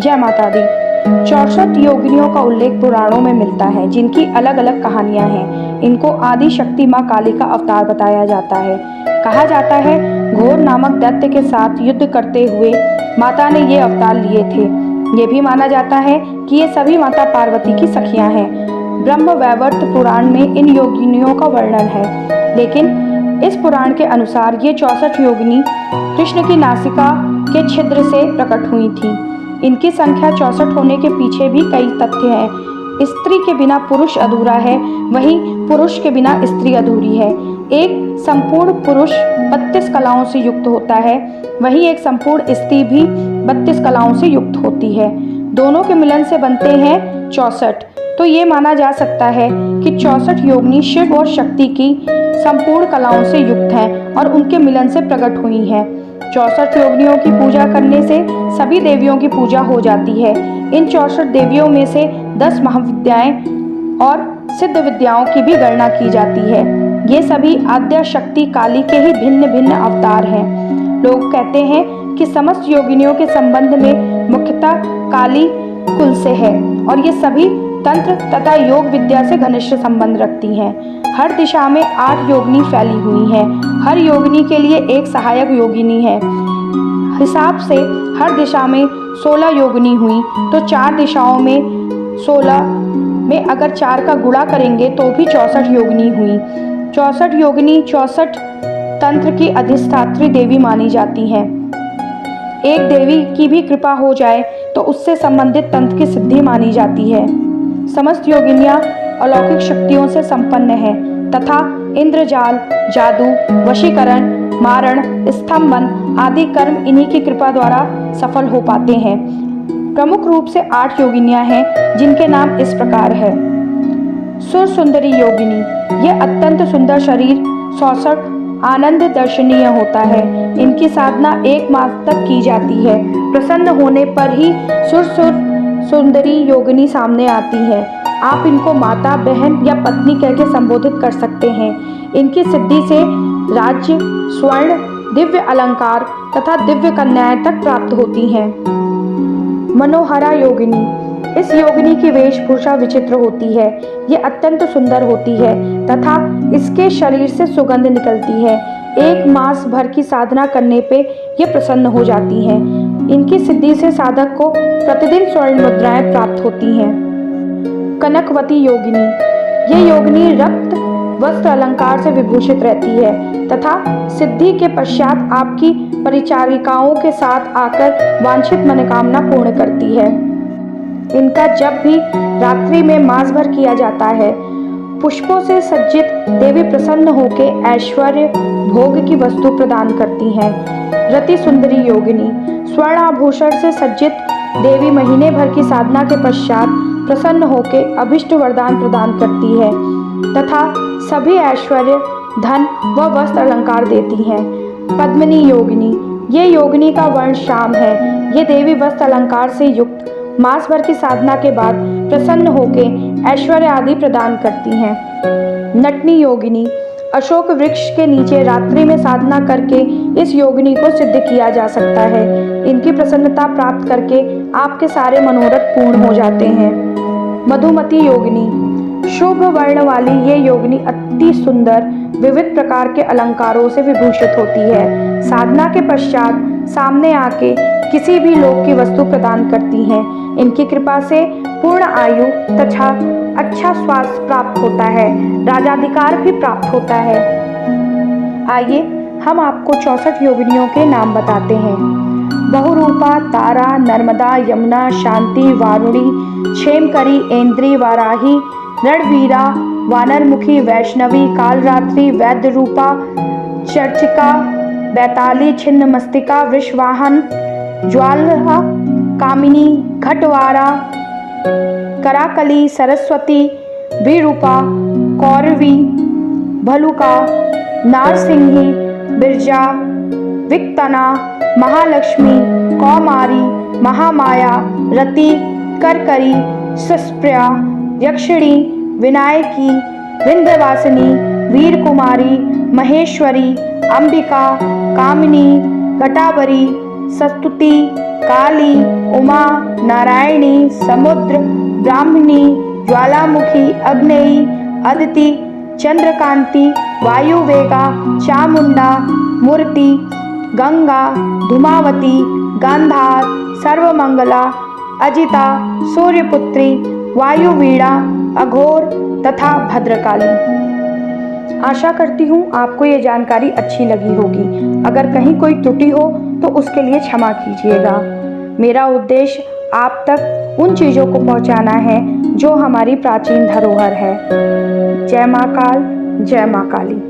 जय माता दी। 64 योगिनियों का उल्लेख पुराणों में मिलता है, जिनकी अलग अलग कहानियां हैं। इनको आदि शक्ति माँ काली का अवतार बताया जाता है। कहा जाता है घोर नामक दैत्य के साथ युद्ध करते हुए माता ने ये अवतार लिए थे। ये भी माना जाता है कि ये सभी माता पार्वती की सखियां हैं। ब्रह्म वैवर्त पुराण में इन योगिनियों का वर्णन है, लेकिन इस पुराण के अनुसार ये 64 योगिनी कृष्ण की नासिका के छिद्र से प्रकट हुई थी। इनकी संख्या 64 होने के पीछे भी कई तथ्य हैं। स्त्री के बिना पुरुष अधूरा है, वहीं पुरुष के बिना स्त्री अधूरी है। एक संपूर्ण पुरुष 32 कलाओं से युक्त होता है, वहीं एक संपूर्ण स्त्री भी 32 कलाओं से युक्त होती है। दोनों के मिलन से बनते हैं 64। तो ये माना जा सकता है कि 64 योगिनी शिव और शक्ति की संपूर्ण कलाओं से युक्त हैं और उनके मिलन से प्रकट हुई हैं। 64 योगिनियों की पूजा करने से सभी देवियों की पूजा हो जाती है। इन 64 देवियों में से 10 महाविद्याएं और सिद्ध विद्याओं की भी गणना की जाती है। ये सभी आद्या शक्ति काली के ही भिन्न भिन्न अवतार हैं। लोग कहते हैं कि समस्त योगिनियों के संबंध में मुख्यतः काली कुल से है और ये सभी तंत्र तथा योग विद्या से घनिष्ठ संबंध रखती हैं। हर दिशा में 8 योगिनी फैली हुई हैं। हर योगिनी के लिए एक सहायक योगिनी है। हिसाब से हर दिशा में 16 योगिनी हुई, तो 4 दिशाओं में 16 में अगर 4 का गुणा करेंगे तो भी 64 योगिनी हुई। 64 योगिनी 64 तंत्र की अधिष्ठात्री देवी मानी जाती हैं। एक देवी की भी कृपा हो जाए तो उससे संबंधित तंत्र की सिद्धि मानी जाती है। समस्त योगिनियां अलौकिक शक्तियों से संपन्न हैं तथा इंद्रजाल, जादू, वशीकरण, मारण, स्तंभन आदि कर्म इन्हीं की कृपा द्वारा सफल हो पाते हैं। प्रमुख रूप से 8 योगिनियां हैं, जिनके नाम इस प्रकार है। सुर सुंदरी योगिनी, यह अत्यंत सुंदर शरीर 64 आनंद दर्शनीय होता है। इनकी साधना 1 मास तक की जाती है। प्रसन्न होने पर ही सुर सुंदरी योगिनी सामने आती है। आप इनको माता, बहन या पत्नी कह के संबोधित कर सकते हैं। इनकी सिद्धि से राज्य, स्वर्ण, दिव्य अलंकार तथा दिव्य कन्याएं तक प्राप्त होती हैं। मनोहरा योगिनी, इस योगिनी की वेशभूषा विचित्र होती है। ये अत्यंत सुंदर होती है तथा इसके शरीर से सुगंध निकलती है। 1 मास भर की साधना करने पे ये प्रसन्न हो जाती हैं। इनकी सिद्धि से साधक को प्रतिदिन स्वर्ण मुद्राएं प्राप्त होती हैं। कनकवती योगिनी, ये योगिनी रक्त, वस्त्र, अलंकार से विभूषित रहती है तथा सिद्धि के पश्चात आपकी परिचारिकाओं के साथ आकर वांछित मनोकामना पूर्ण करती है। इनका जब भी रात्रि में मास भर किया जाता है। पुष्पों से सज्जित देवी प्रसन्न होकर ऐश्वर्य भोग की वस्तु प्रदान करती हैं। रति सुंदरी योगिनी, स्वर्ण आभूषण से सज्जित देवी महीने भर की साधना के पश्चात प्रसन्न होकर अभिष्ट वरदान प्रदान करती है तथा सभी ऐश्वर्य, धन व वस्त्र अलंकार देती हैं। पद्मिनी योगिनी, ये योगिनी का वर्ण श्याम है। ये देवी वस्त्र अलंकार से युक्त मास भर की साधना के बाद प्रसन्न होकर ऐश्वर्य आदि प्रदान करती हैं। नटनी योगिनी, अशोक वृक्ष के नीचे रात्रि में साधना करके इस योगिनी को सिद्ध किया जा सकता है। इनकी प्रसन्नता प्राप्त करके आपके सारे मनोरथ पूर्ण हो जाते हैं। मधुमती योगिनी, शुभ वर्ण वाली ये योगिनी अति सुंदर विविध प्रकार के अलंकारों से विभूषित होती है। साधना के पश्चात सामने आके किसी भी लोक की वस्तु प्रदान करती हैं। इनकी कृपा से पूर्ण आयु तथा अच्छा स्वास्थ्य प्राप्त होता है। राजाधिकार भी प्राप्त होता है। आइए हम आपको 64 योगिनियों के नाम बताते हैं। बहुरूपा, तारा, नर्मदा, यमुना, शांति, वारुणी, क्षेमकरी, ऐन्द्री, वाराही, रणवीरा, वानरमुखी, वैष्णवी, कालरात्रि, वैद्य रूपा, चर्चिका, बैताली, छिन्नमस्तिका, वृषवाहन, ज्वाला, कामिनी, घटवारा, कराकली, सरस्वती, विरूपा, कौरवी, भलुका, नारसिंही, बिरजा, विक्तना, महालक्ष्मी, कौमारी, महामाया, रति, करकरी, सुस्प्रिया, यक्षिणी, विनायकी, विंध्यवासिनी, वीरकुमारी, महेश्वरी, अंबिका, कामिनी, घटावरी, सस्तुति, काली, उमा, नारायणी, समुद्र, ब्राह्मणी, ज्वालामुखी, अग्नेयी, अदिति, चंद्रकांति, वायुवेगा, चामुंडा, मूर्ति, गंगा, धूमावती, गांधार, सर्वमंगला, अजिता, सूर्यपुत्री, वायुवीणा, अघोर तथा भद्रकाली। आशा करती हूँ आपको ये जानकारी अच्छी लगी होगी। अगर कहीं कोई त्रुटि हो तो उसके लिए क्षमा कीजिएगा। मेरा उद्देश्य आप तक उन चीज़ों को पहुँचाना है जो हमारी प्राचीन धरोहर है। जय माँ काल, जय माँ काली।